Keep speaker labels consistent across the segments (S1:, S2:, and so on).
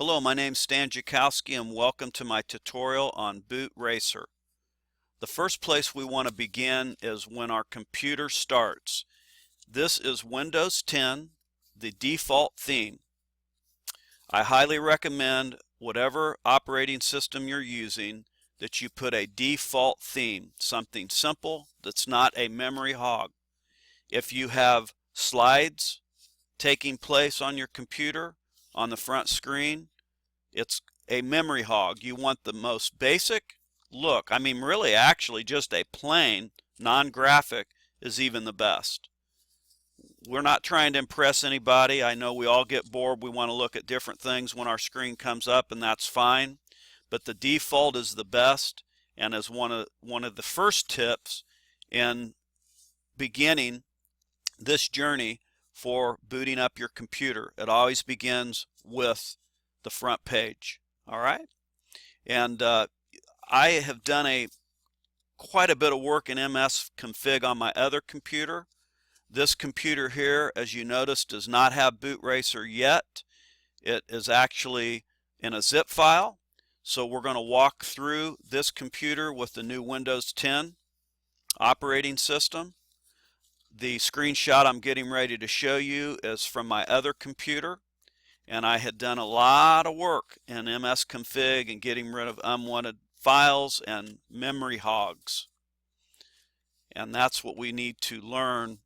S1: Hello, my name's Stan Jakowski and welcome to my tutorial on BootRacer. The first place we want to begin is when our computer starts. This is Windows 10, the default theme. I highly recommend whatever operating system you're using that you put a default theme, something simple that's not a memory hog. If you have slides taking place on your computer on the front screen, it's a memory hog. You want the most basic look. I mean, really, actually, just a plain, non-graphic is even the best. We're not trying to impress anybody. I know we all get bored. We want to look at different things when our screen comes up, and that's fine. But the default is the best, and is one of the first tips in beginning this journey for booting up your computer. It always begins with the front page. All right, and I have done quite a bit of work in MS config on my other computer. This computer here, as you notice, does not have BootRacer yet. It is actually in a zip file, so we're going to walk through this computer with the new Windows 10 operating system. The screenshot I'm getting ready to show you is from my other computer, and I had done a lot of work in MS config and getting rid of unwanted files and memory hogs. And that's what we need to learn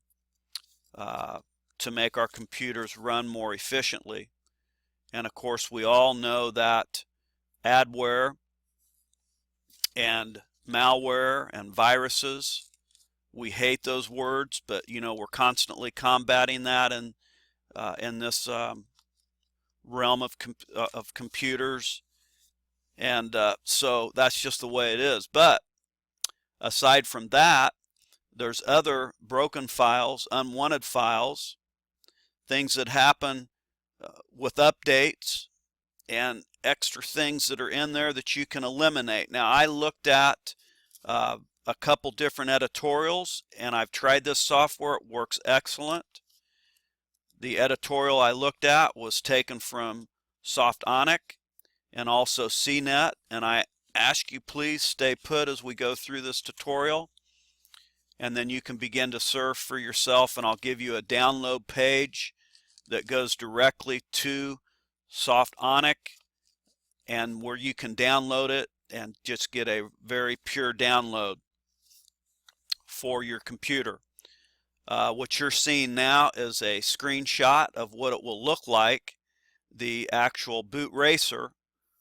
S1: to make our computers run more efficiently. And of course, we all know that adware and malware and viruses, we hate those words, but you know, we're constantly combating that in this realm of computers, and so that's just the way it is. But aside from that, there's other broken files, unwanted files, things that happen with updates, and extra things that are in there that you can eliminate. Now, I looked at a couple different editorials, and I've tried this software. It works excellent. The editorial I looked at was taken from Softonic and also CNET, and I ask you please stay put as we go through this tutorial, and then you can begin to surf for yourself, and I'll give you a download page that goes directly to Softonic and where you can download it and just get a very pure download for your computer. What you're seeing now is a screenshot of what it will look like, the actual BootRacer,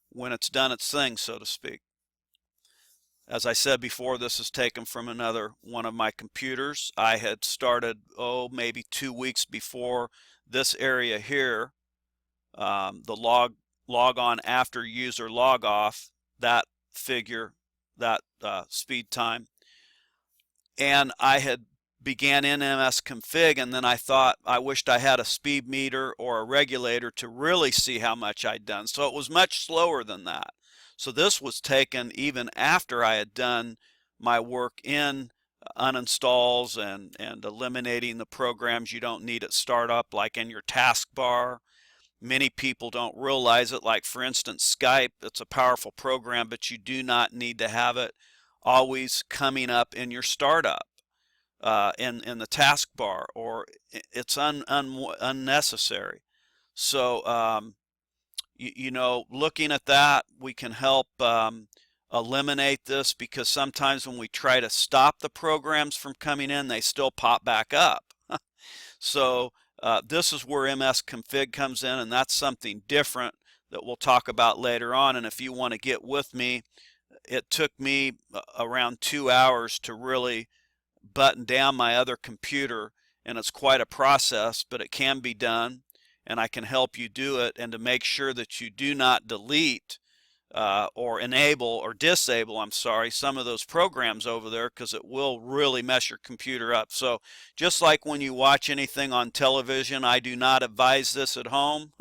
S1: when it's done its thing, so to speak. As I said before, this is taken from another one of my computers. I had started, maybe 2 weeks before this area here, the log on after user log off, that figure, that speed time. And I had began in MS config, and then I thought I wished I had a speed meter or a regulator to really see how much I'd done. So it was much slower than that. So this was taken even after I had done my work in uninstalls and eliminating the programs you don't need at startup, like in your taskbar. Many people don't realize it, like for instance Skype. It's a powerful program, but you do not need to have it always coming up in your startup in the taskbar, or it's unnecessary. So you know, looking at that, we can help eliminate this, because sometimes when we try to stop the programs from coming in, they still pop back up. So this is where MS config comes in, and that's something different that we'll talk about later on. And if you want to get with me, it took me around 2 hours to really button down my other computer, and it's quite a process, but it can be done, and I can help you do it, and to make sure that you do not delete or enable or disable, I'm sorry, some of those programs over there, because it will really mess your computer up. So just like when you watch anything on television, I do not advise this at home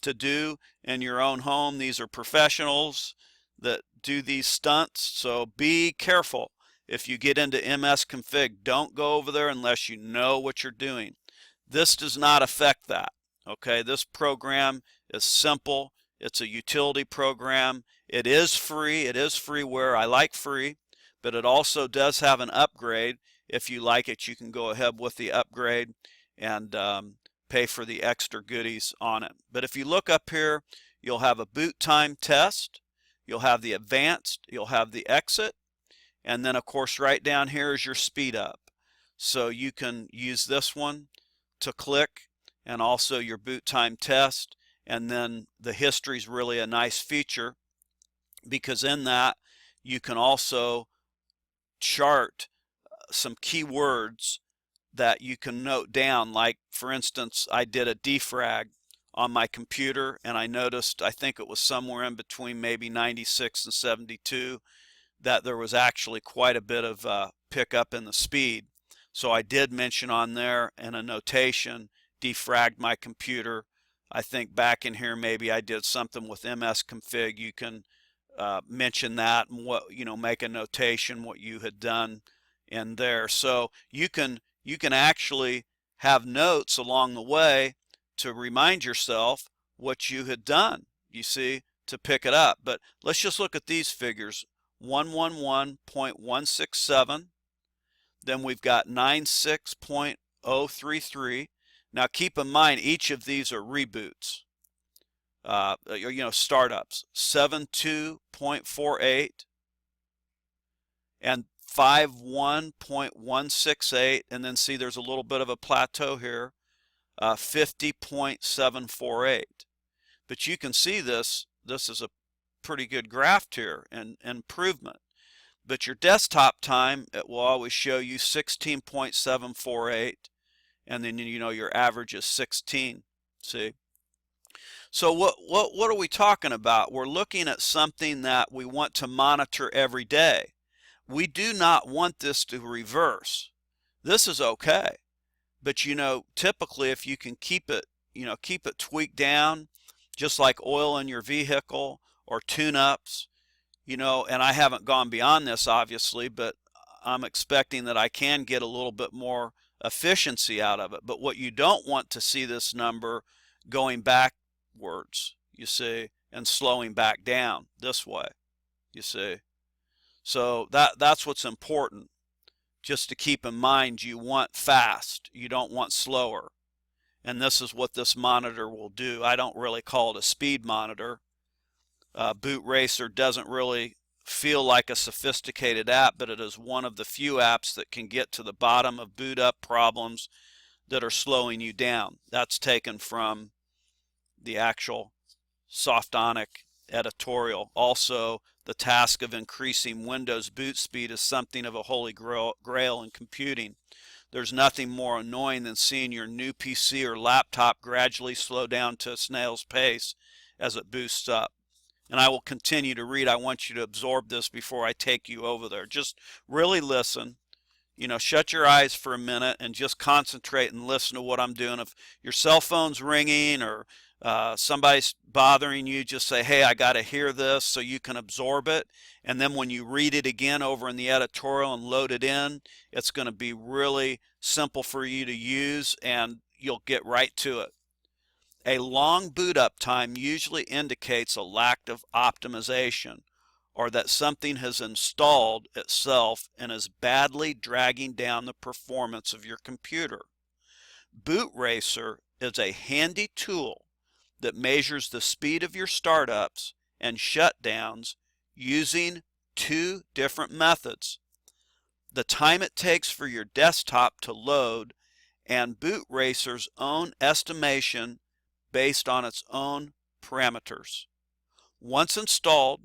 S1: to do in your own home. These are professionals that do these stunts, so be careful. If you get into MS config, don't go over there unless you know what you're doing. This does not affect that. Okay, this program is simple. It's a utility program. It is free. It is freeware. I like free, but it also does have an upgrade. If you like it, you can go ahead with the upgrade and pay for the extra goodies on it. But if you look up here, you'll have a boot time test, you'll have the advanced, you'll have the exit, and then of course right down here is your speed up. So you can use this one to click, and also your boot time test, and then the history is really a nice feature, because in that you can also chart some keywords that you can note down. Like for instance, I did a defrag on my computer, and I noticed, I think it was somewhere in between maybe 96 and 72, that there was actually quite a bit of pickup in the speed. So I did mention on there in a notation, defragged my computer. I think back in here maybe I did something with msconfig. You can mention that and make a notation what you had done in there. So you can actually have notes along the way to remind yourself what you had done, you see, to pick it up. But let's just look at these figures. 111.167, then we've got 96.033. Now keep in mind, each of these are reboots, startups. 72.48 and 51.168, and then see there's a little bit of a plateau here, 50.748. But you can see this is a pretty good graph here and improvement. But your desktop time, it will always show you 16.748, and then your average is 16. See? So what are we talking about? We're looking at something that we want to monitor every day. We do not want this to reverse. This is okay, but typically if you can keep it tweaked down, just like oil in your vehicle or tune-ups, and I haven't gone beyond this obviously, but I'm expecting that I can get a little bit more efficiency out of it. But what you don't want to see this number going backwards, you see, and slowing back down this way, you see. So that's what's important, just to keep in mind. You want fast, you don't want slower. And this is what this monitor will do. I don't really call it a speed monitor. BootRacer doesn't really feel like a sophisticated app, but it is one of the few apps that can get to the bottom of boot up problems that are slowing you down. That's taken from the actual Softonic editorial. Also, the task of increasing Windows boot speed is something of a holy grail in computing. There's nothing more annoying than seeing your new PC or laptop gradually slow down to a snail's pace as it boosts up. And I will continue to read. I want you to absorb this before I take you over there. Just really listen. Shut your eyes for a minute and just concentrate and listen to what I'm doing. If your cell phone's ringing or somebody's bothering you, just say, hey, I got to hear this, so you can absorb it. And then when you read it again over in the editorial and load it in, it's going to be really simple for you to use, and you'll get right to it. A long boot up time usually indicates a lack of optimization, or that something has installed itself and is badly dragging down the performance of your computer. BootRacer is a handy tool that measures the speed of your startups and shutdowns using two different methods: the time it takes for your desktop to load, and BootRacer's own estimation based on its own parameters. Once installed,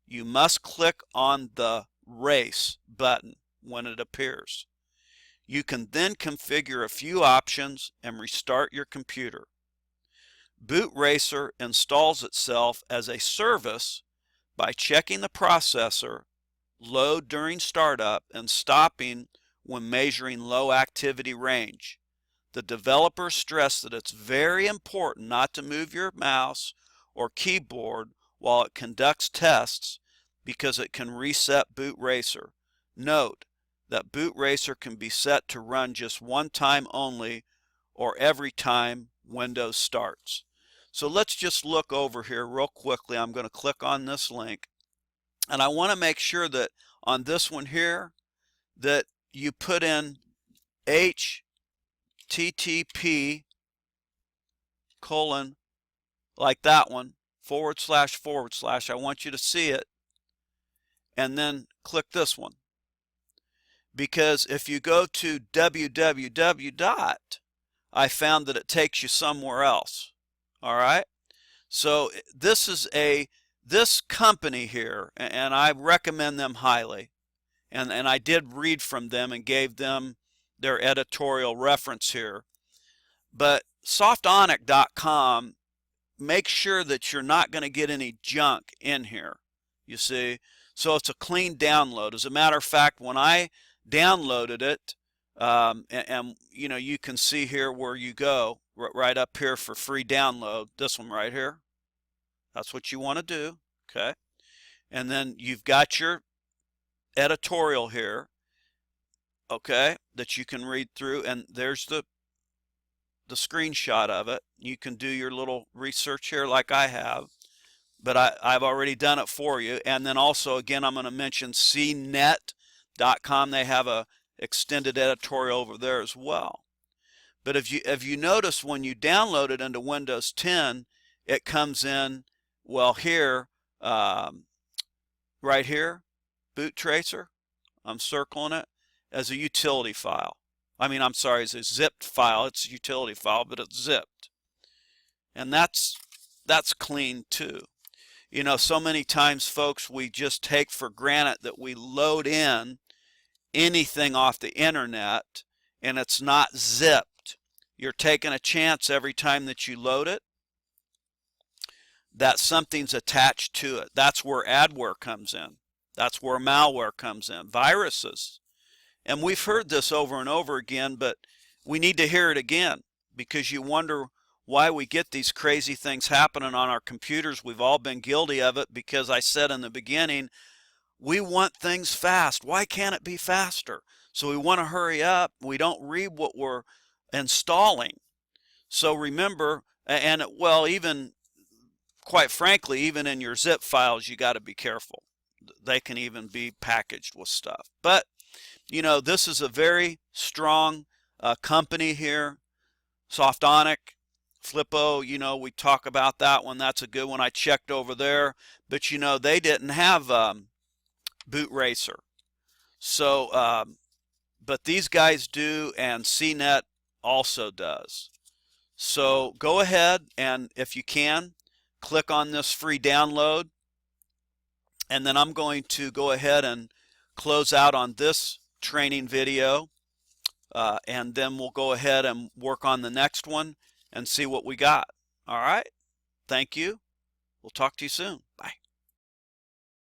S1: you must click on the Race button when it appears. You can then configure a few options and restart your computer. BootRacer installs itself as a service by checking the processor, load during startup, and stopping when measuring low activity range. The developers stress that it's very important not to move your mouse or keyboard while it conducts tests, because it can reset BootRacer. Note that BootRacer can be set to run just one time only, or every time Windows starts. So let's just look over here real quickly. I'm going to click on this link, and I want to make sure that on this one here that you put in HTTP colon, like that one, / I want you to see it, and then click this one. Because if you go to www dot, I found that it takes you somewhere else. All right. So this company here, and I recommend them highly. And I did read from them and gave them their editorial reference here. But softonic.com, make sure that you're not going to get any junk in here. You see? So it's a clean download. As a matter of fact, when I downloaded it, and you know, you can see here where you go, right up here for free download, this one right here. That's what you want to do, okay? And then you've got your editorial here, okay, that you can read through, and there's the screenshot of it. You can do your little research here like I have, but I've already done it for you. And then also, again, I'm going to mention cnet.com. They have a extended editorial over there as well. But if you notice, when you download it into Windows 10, it comes in, well, here, right here, BootRacer, I'm circling it, as a utility file. I mean, I'm sorry, it's a zipped file. It's a utility file, but it's zipped. And that's clean too. You know, so many times, folks, we just take for granted that we load in anything off the internet and it's not zipped. You're taking a chance every time that you load it that something's attached to it. That's where adware comes in. That's where malware comes in, viruses. And we've heard this over and over again, but we need to hear it again, because you wonder why we get these crazy things happening on our computers. We've all been guilty of it, because I said in the beginning, we want things fast. Why can't it be faster? So we want to hurry up. We don't read what we're installing. So remember, and well, even quite frankly, even in your zip files, you got to be careful. They can even be packaged with stuff. But you know, this is a very strong company here. Softonic, Flippo, you know, we talk about that one. That's a good one. I checked over there. But, you know, they didn't have BootRacer. So, but these guys do, and CNET also does. So go ahead, and if you can, click on this free download. And then I'm going to go ahead and close out on this training video, and then we'll go ahead and work on the next one and see what we got. All right, thank you. We'll talk to you soon.